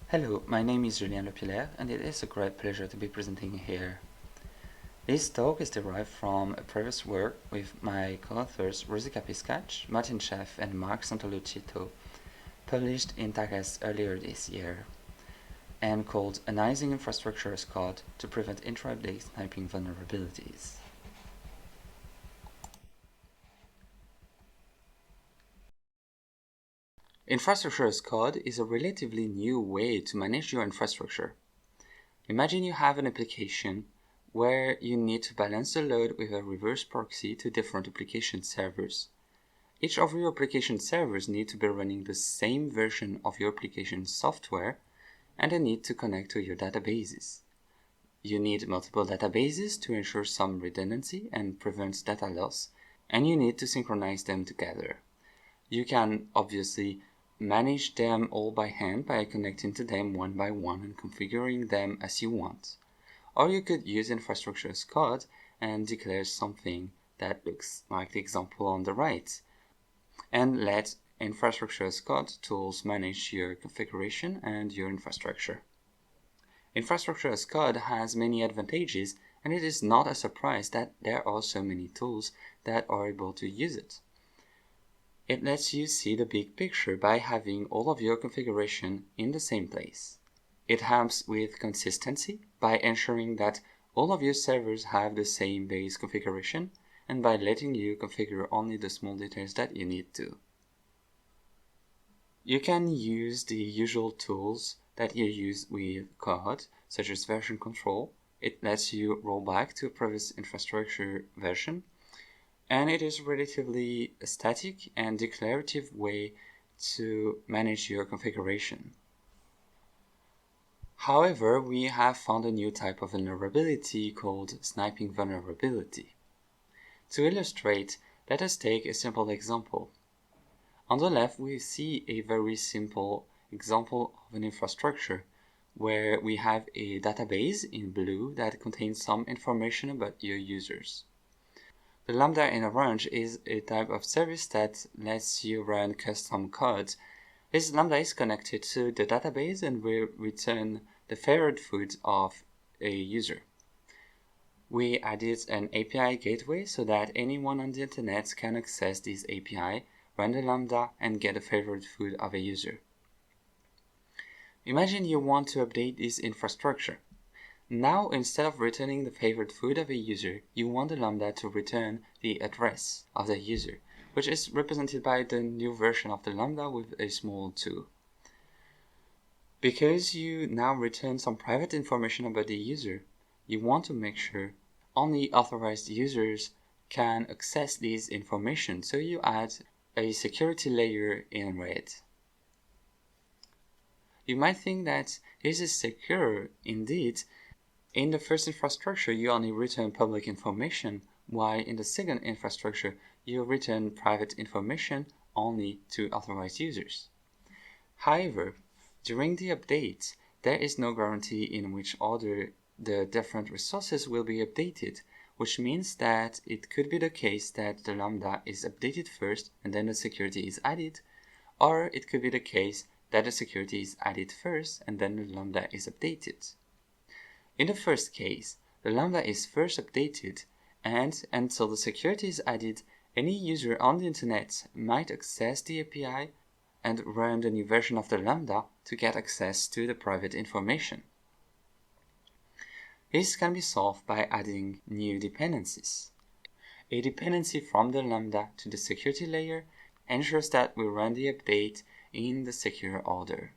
Hello, my name is Julien Lepiller, and it is a great pleasure to be presenting here. This talk is derived from a previous work with my co-authors Rosika Piscach, Martin Scheff, and Mark Santolucito, published in TAGAS earlier this year, and called Analyzing Infrastructure as Code to Prevent Intra-update Sniping Vulnerabilities. Infrastructure as code is a relatively new way to manage your infrastructure. Imagine you have an application where you need to balance the load with a reverse proxy to different application servers. Each of your application servers need to be running the same version of your application software, and they need to connect to your databases. You need multiple databases to ensure some redundancy and prevent data loss, and you need to synchronize them together. You can obviously manage them all by hand by connecting to them one by one and configuring them as you want. Or you could use infrastructure as code and declare something that looks like the example on the right, and let infrastructure as code tools manage your configuration and your infrastructure. Infrastructure as code has many advantages, and it is not a surprise that there are so many tools that are able to use it. It lets you see the big picture by having all of your configuration in the same place. It helps with consistency by ensuring that all of your servers have the same base configuration and by letting you configure only the small details that you need to. You can use the usual tools that you use with code, such as version control. It lets you roll back to a previous infrastructure version, and it is a relatively static and declarative way to manage your configuration. However, we have found a new type of vulnerability called Sniping Vulnerability. To illustrate, let us take a simple example. On the left, we see a very simple example of an infrastructure where we have a database in blue that contains some information about your users. The Lambda in orange is a type of service that lets you run custom code. This Lambda is connected to the database and will return the favorite food of a user. We added an API gateway so that anyone on the internet can access this API, run the Lambda, and get the favorite food of a user. Imagine you want to update this infrastructure. Now, instead of returning the favorite food of a user, you want the Lambda to return the address of the user, which is represented by the new version of the Lambda with a small 2. Because you now return some private information about the user, you want to make sure only authorized users can access this information, so you add a security layer in red. You might think that this is secure. Indeed, in the first infrastructure, you only return public information, while in the second infrastructure, you return private information only to authorized users. However, during the update, there is no guarantee in which order the different resources will be updated, which means that it could be the case that the Lambda is updated first and then the security is added, or it could be the case that the security is added first and then the Lambda is updated. In the first case, the Lambda is first updated, and until the security is added, any user on the internet might access the API and run the new version of the Lambda to get access to the private information. This can be solved by adding new dependencies. A dependency from the Lambda to the security layer ensures that we run the update in the secure order.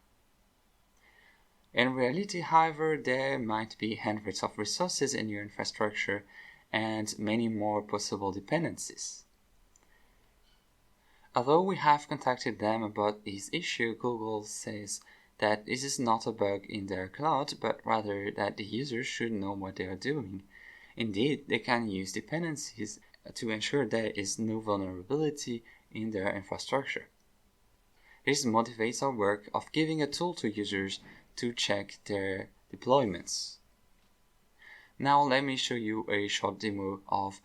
In reality, however, there might be hundreds of resources in your infrastructure and many more possible dependencies. Although we have contacted them about this issue, Google says that this is not a bug in their cloud, but rather that the users should know what they are doing. Indeed, they can use dependencies to ensure there is no vulnerability in their infrastructure. This motivates our work of giving a tool to users to check their deployments. Now let me show you a short demo of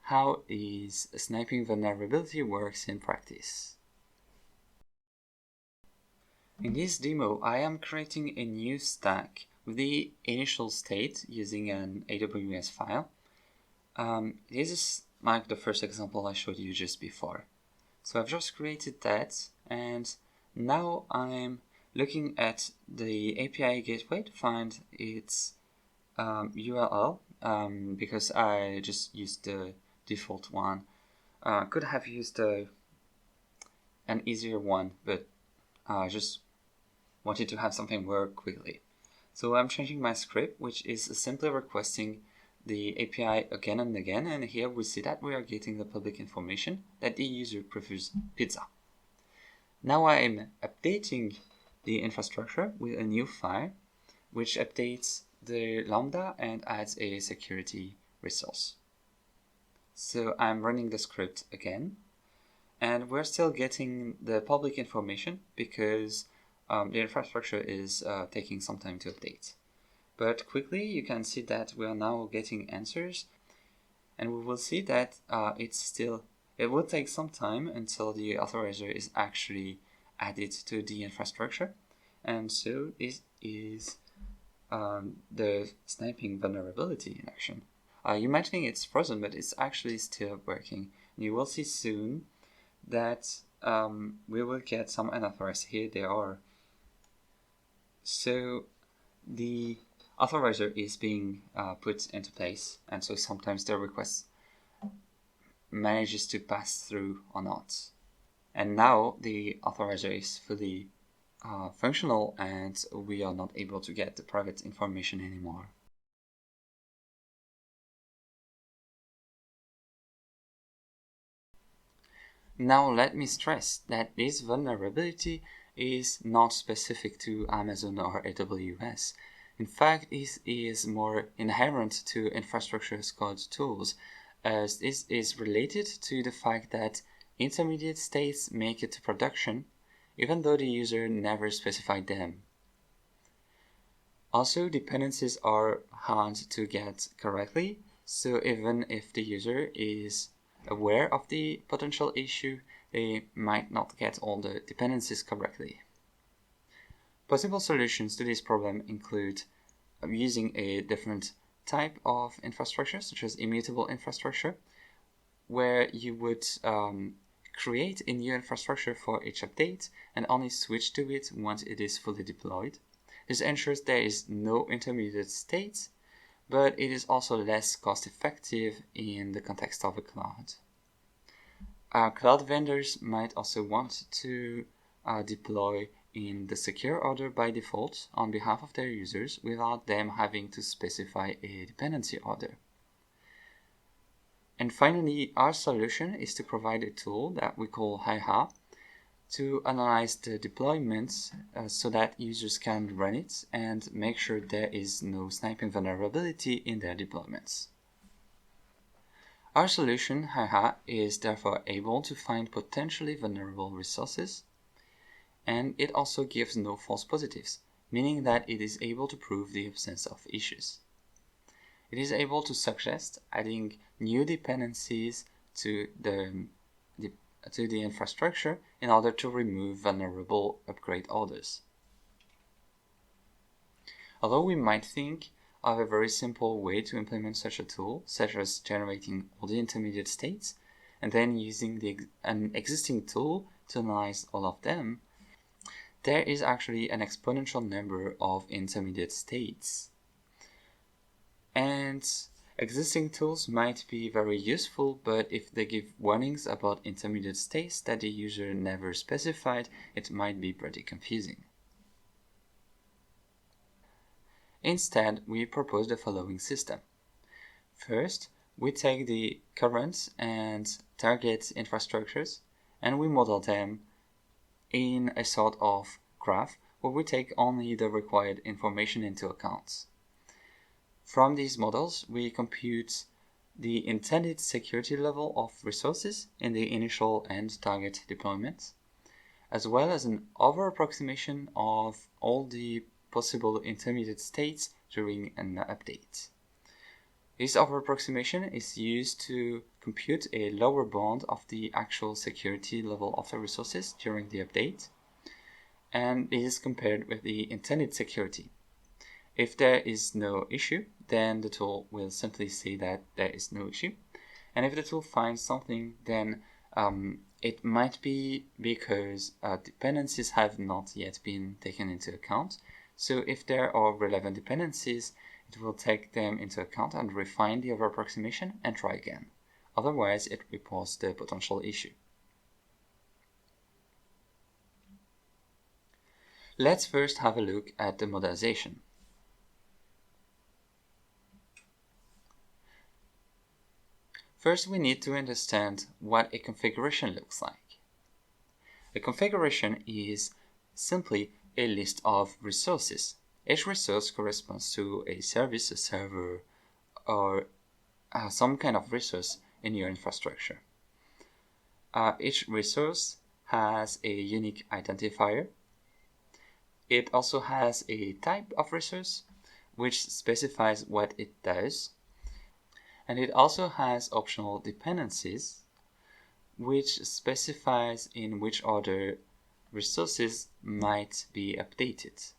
how this sniping vulnerability works in practice. In this demo, I am creating a new stack with the initial state using an AWS file. This is like the first example I showed you just before. So I've just created that, and now I'm looking at the API gateway to find its URL because I just used the default one. Could have used an easier one, but I just wanted to have something work quickly. So I'm changing my script, which is simply requesting the API again and again, and here we see that we are getting the public information that the user prefers pizza. Now I'm updating the infrastructure with a new file, which updates the Lambda and adds a security resource. So I'm running the script again, and we're still getting the public information because the infrastructure is taking some time to update. But quickly you can see that we are now getting answers, and we will see that it will take some time until the authorizer is actually added to the infrastructure. And so this is the sniping vulnerability in action. You might think it's frozen, but it's actually still working. You will see soon that we will get some unauthorized. Here they are. So the authorizer is being put into place, and so sometimes the request manages to pass through or not. And now the authorizer is fully functional, and we are not able to get the private information anymore. Now let me stress that this vulnerability is not specific to Amazon or AWS. In fact, this is more inherent to infrastructure as code tools, as this is related to the fact that intermediate states make it to production, even though the user never specified them. Also, dependencies are hard to get correctly, so even if the user is aware of the potential issue, they might not get all the dependencies correctly. Possible solutions to this problem include using a different type of infrastructure, such as immutable infrastructure, where you would create a new infrastructure for each update and only switch to it once it is fully deployed. This ensures there is no intermediate state, but it is also less cost-effective in the context of a cloud. Cloud vendors might also want to deploy in the secure order by default on behalf of their users without them having to specify a dependency order. And finally, our solution is to provide a tool that we call HiHa to analyze the deployments so that users can run it and make sure there is no sniping vulnerability in their deployments. Our solution, HiHa, is therefore able to find potentially vulnerable resources, and it also gives no false positives, meaning that it is able to prove the absence of issues. It is able to suggest adding new dependencies to the infrastructure in order to remove vulnerable upgrade orders. Although we might think of a very simple way to implement such a tool, such as generating all the intermediate states and then using an existing tool to analyze all of them, there is actually an exponential number of intermediate states. And existing tools might be very useful, but if they give warnings about intermediate states that the user never specified, it might be pretty confusing. Instead, we propose the following system. First, we take the current and target infrastructures and we model them in a sort of graph where we take only the required information into account. From these models, we compute the intended security level of resources in the initial and target deployments, as well as an over-approximation of all the possible intermediate states during an update. This over-approximation is used to compute a lower bound of the actual security level of the resources during the update, and this is compared with the intended security. If there is no issue, then the tool will simply say that there is no issue. And if the tool finds something, then it might be because dependencies have not yet been taken into account. So if there are relevant dependencies, it will take them into account and refine the over-approximation and try again. Otherwise, it reports the potential issue. Let's first have a look at the modelization. First, we need to understand what a configuration looks like. A configuration is simply a list of resources. Each resource corresponds to a service, a server, or some kind of resource in your infrastructure. Each resource has a unique identifier. It also has a type of resource, which specifies what it does. And it also has optional dependencies, which specifies in which order resources might be updated.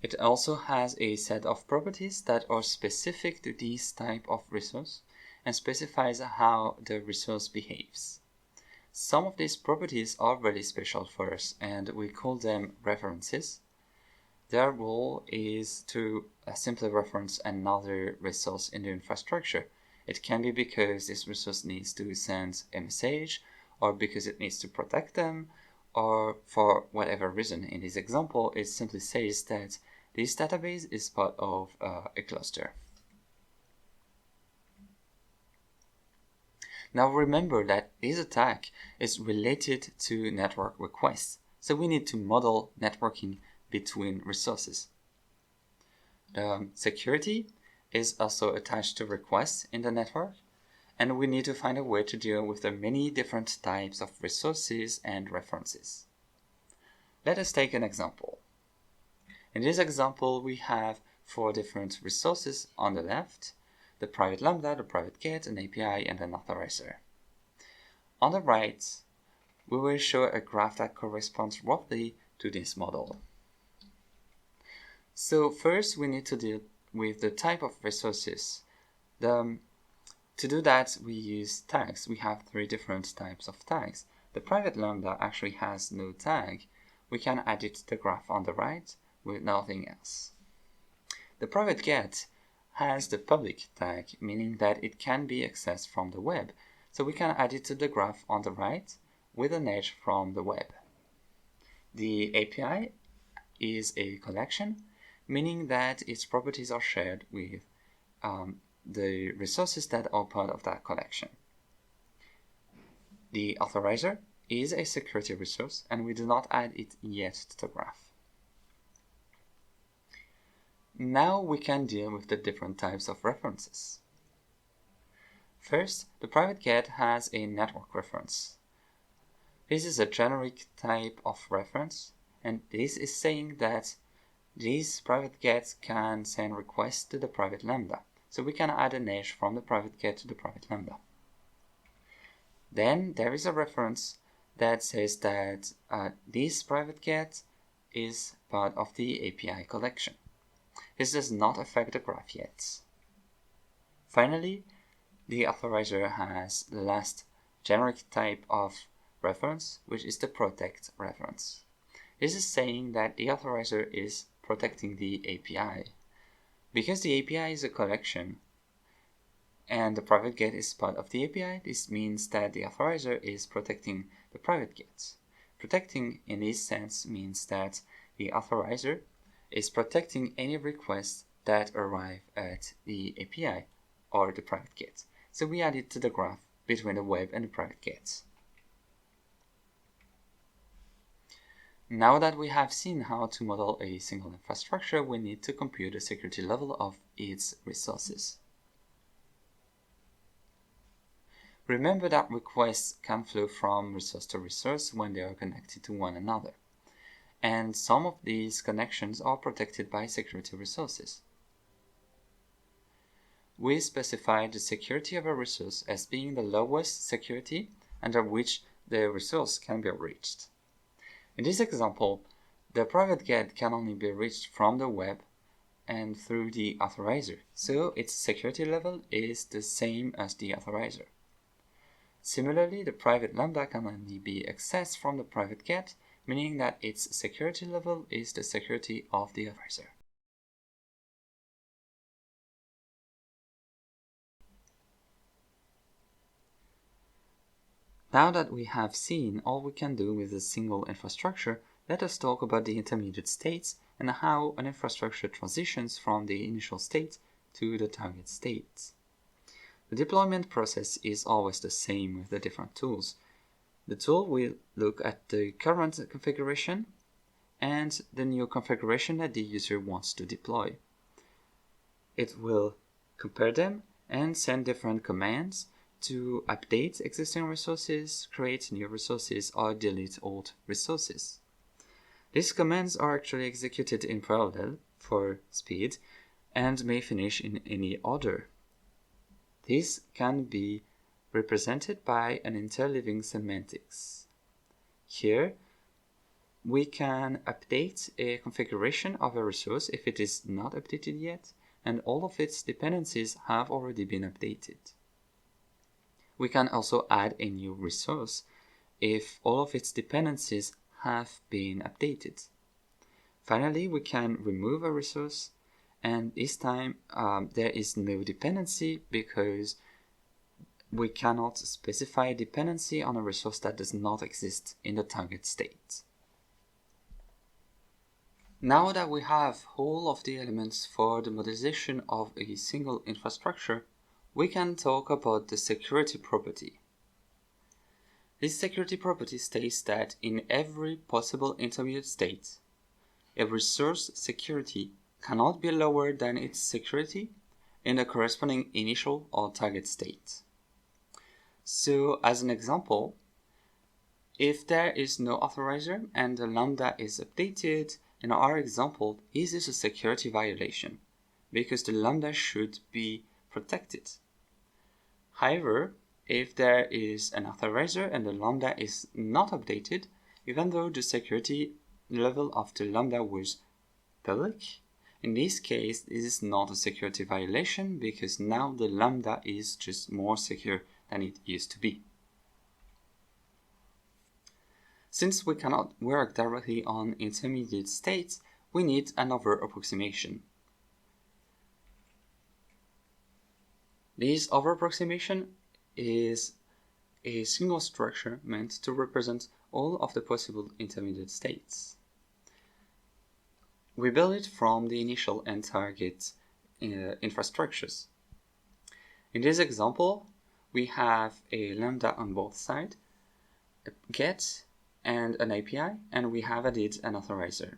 It also has a set of properties that are specific to this type of resource and specifies how the resource behaves. Some of these properties are really special for us, and we call them references. Their role is to simply reference another resource in the infrastructure. It can be because this resource needs to send a message, or because it needs to protect them, or for whatever reason. In this example, it simply says that this database is part of a cluster. Now remember that this attack is related to network requests, so we need to model networking between resources. Security is also attached to requests in the network, and we need to find a way to deal with the many different types of resources and references. Let us take an example. In this example, we have 4 different resources on the left: the private lambda, the private get, an API, and an authorizer. On the right, we will show a graph that corresponds roughly to this model. So first, we need to deal with the type of resources. To do that, we use tags. We have 3 different types of tags. The private lambda actually has no tag. We can add it to the graph on the right with nothing else. The private get has the public tag, meaning that it can be accessed from the web. So we can add it to the graph on the right with an edge from the web. The API is a collection, meaning that its properties are shared with the resources that are part of that collection. The authorizer is a security resource, and we do not add it yet to the graph. Now we can deal with the different types of references. First, the private get has a network reference. This is a generic type of reference, and this is saying that these private gets can send requests to the private lambda. So we can add an edge from the private get to the private lambda. Then there is a reference that says that this private get is part of the API collection. This does not affect the graph yet. Finally, the authorizer has the last generic type of reference, which is the protect reference. This is saying that the authorizer is protecting the API. Because the API is a collection and the private get is part of the API, this means that the authorizer is protecting the private get. Protecting in this sense means that the authorizer is protecting any requests that arrive at the API or the private get. So we add it to the graph between the web and the private get. Now that we have seen how to model a single infrastructure, we need to compute the security level of its resources. Remember that requests can flow from resource to resource when they are connected to one another, and some of these connections are protected by security resources. We specify the security of a resource as being the lowest security under which the resource can be reached. In this example, the private get can only be reached from the web and through the authorizer, so its security level is the same as the authorizer. Similarly, the private lambda can only be accessed from the private get, meaning that its security level is the security of the authorizer. Now that we have seen all we can do with a single infrastructure, let us talk about the intermediate states and how an infrastructure transitions from the initial state to the target state. The deployment process is always the same with the different tools. The tool will look at the current configuration and the new configuration that the user wants to deploy. It will compare them and send different commands to update existing resources, create new resources, or delete old resources. These commands are actually executed in parallel for speed and may finish in any order. This can be represented by an interleaving semantics. Here, we can update a configuration of a resource if it is not updated yet, and all of its dependencies have already been updated. We can also add a new resource if all of its dependencies have been updated. Finally, we can remove a resource, and this time there is no dependency because we cannot specify a dependency on a resource that does not exist in the target state. Now that we have all of the elements for the modelization of a single infrastructure, we can talk about the security property. This security property states that in every possible intermediate state, a resource security cannot be lower than its security in the corresponding initial or target state. So, as an example, if there is no authorizer and the lambda is updated, in our example, this is a security violation because the lambda should be protected. However, if there is an authorizer and the lambda is not updated, even though the security level of the lambda was public, in this case, this is not a security violation because now the lambda is just more secure than it used to be. Since we cannot work directly on intermediate states, we need an over-approximation. This over-approximation is a single structure meant to represent all of the possible intermediate states. We build it from the initial and target infrastructures. In this example, we have a lambda on both sides, a get and an API, and we have added an authorizer.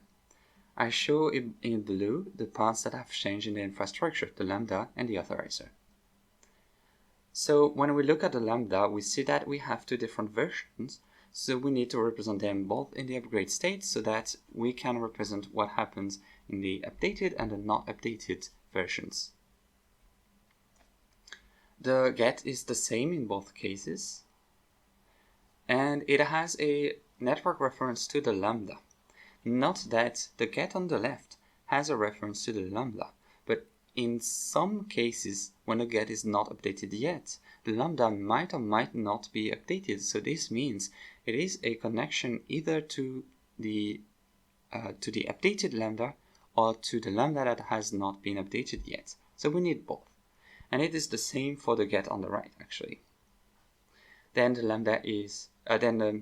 I show in blue the parts that have changed in the infrastructure, the lambda and the authorizer. So when we look at the lambda, we see that we have two different versions, so we need to represent them both in the upgrade state so that we can represent what happens in the updated and the not updated versions. The get is the same in both cases, and it has a network reference to the lambda. Note that the get on the left has a reference to the lambda, but in some cases, when the get is not updated yet, the lambda might or might not be updated. So this means it is a connection either to the updated lambda or to the lambda that has not been updated yet. So we need both. And it is the same for the get on the right, actually. Then the lambda is, the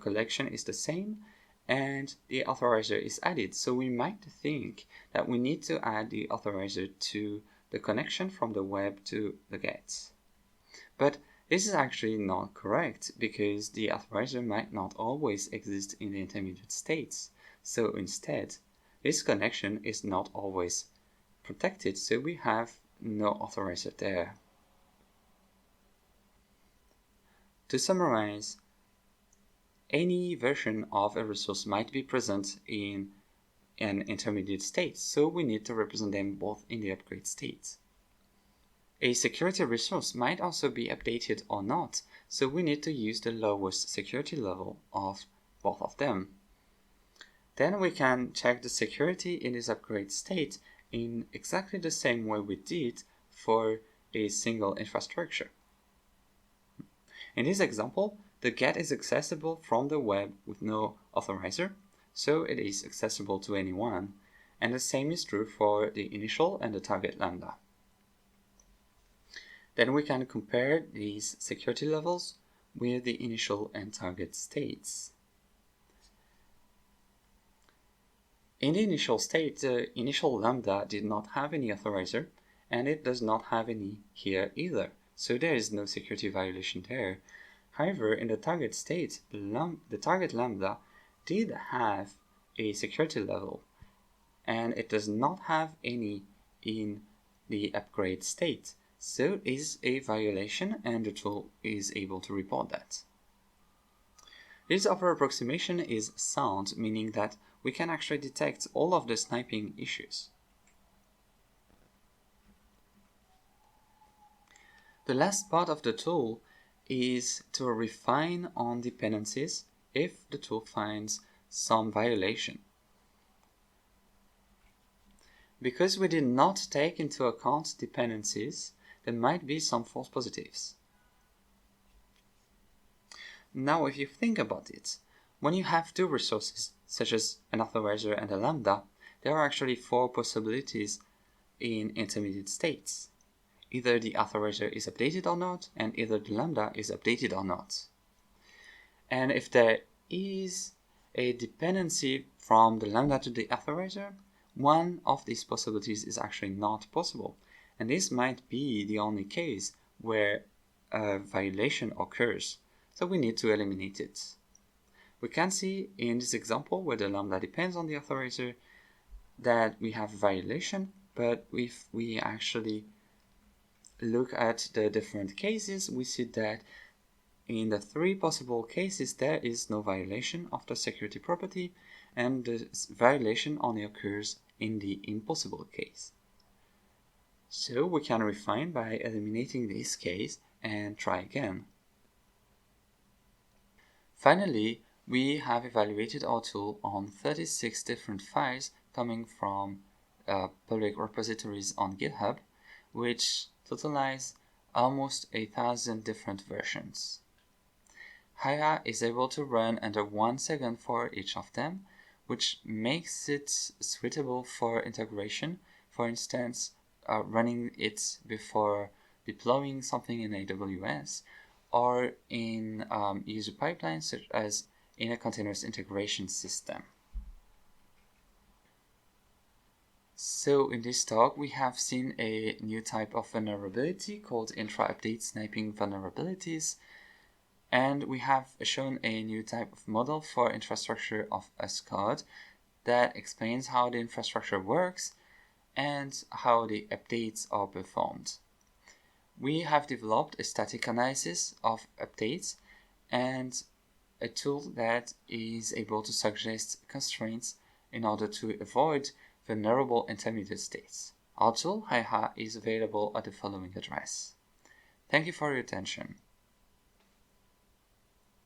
collection is the same, and the authorizer is added. So we might think that we need to add the authorizer to the connection from the web to the get. But this is actually not correct because the authorizer might not always exist in the intermediate states. So instead, this connection is not always protected, so we have no authorizer there. To summarize, any version of a resource might be present in an intermediate state, so we need to represent them both in the upgrade state. A security resource might also be updated or not, so we need to use the lowest security level of both of them. Then we can check the security in this upgrade state in exactly the same way we did for a single infrastructure. In this example, the GET is accessible from the web with no authorizer, so it is accessible to anyone, and the same is true for the initial and the target lambda. Then we can compare these security levels with the initial and target states. In the initial state, the initial lambda did not have any authorizer, and it does not have any here either, so there is no security violation there. However, in the target state, the target lambda did have a security level, and it does not have any in the upgrade state, so it is a violation and the tool is able to report that. This over-approximation is sound, meaning that we can actually detect all of the sniping issues. The last part of the tool is to refine on dependencies if the tool finds some violation. Because we did not take into account dependencies, there might be some false positives. Now, if you think about it, when you have two resources, such as an authorizer and a lambda, there are actually four possibilities in intermediate states. Either the authorizer is updated or not, and either the lambda is updated or not. And if there is a dependency from the lambda to the authorizer, one of these possibilities is actually not possible. And this might be the only case where a violation occurs. So we need to eliminate it. We can see in this example where the lambda depends on the authorizer that we have a violation, but if we actually look at the different cases, we see that in the three possible cases there is no violation of the security property, and the violation only occurs in the impossible case. So we can refine by eliminating this case and try again. Finally, we have evaluated our tool on 36 different files coming from public repositories on GitHub, which totalize almost 1,000 different versions. Haya is able to run under 1 second for each of them, which makes it suitable for integration, for instance, running it before deploying something in AWS, or in user pipelines such as in a continuous integration system. So in this talk, we have seen a new type of vulnerability called Intra-update Sniping Vulnerabilities, and we have shown a new type of model for infrastructure as code that explains how the infrastructure works and how the updates are performed. We have developed a static analysis of updates and a tool that is able to suggest constraints in order to avoid vulnerable intermediate states. Our tool, Haya, is available at the following address. Thank you for your attention.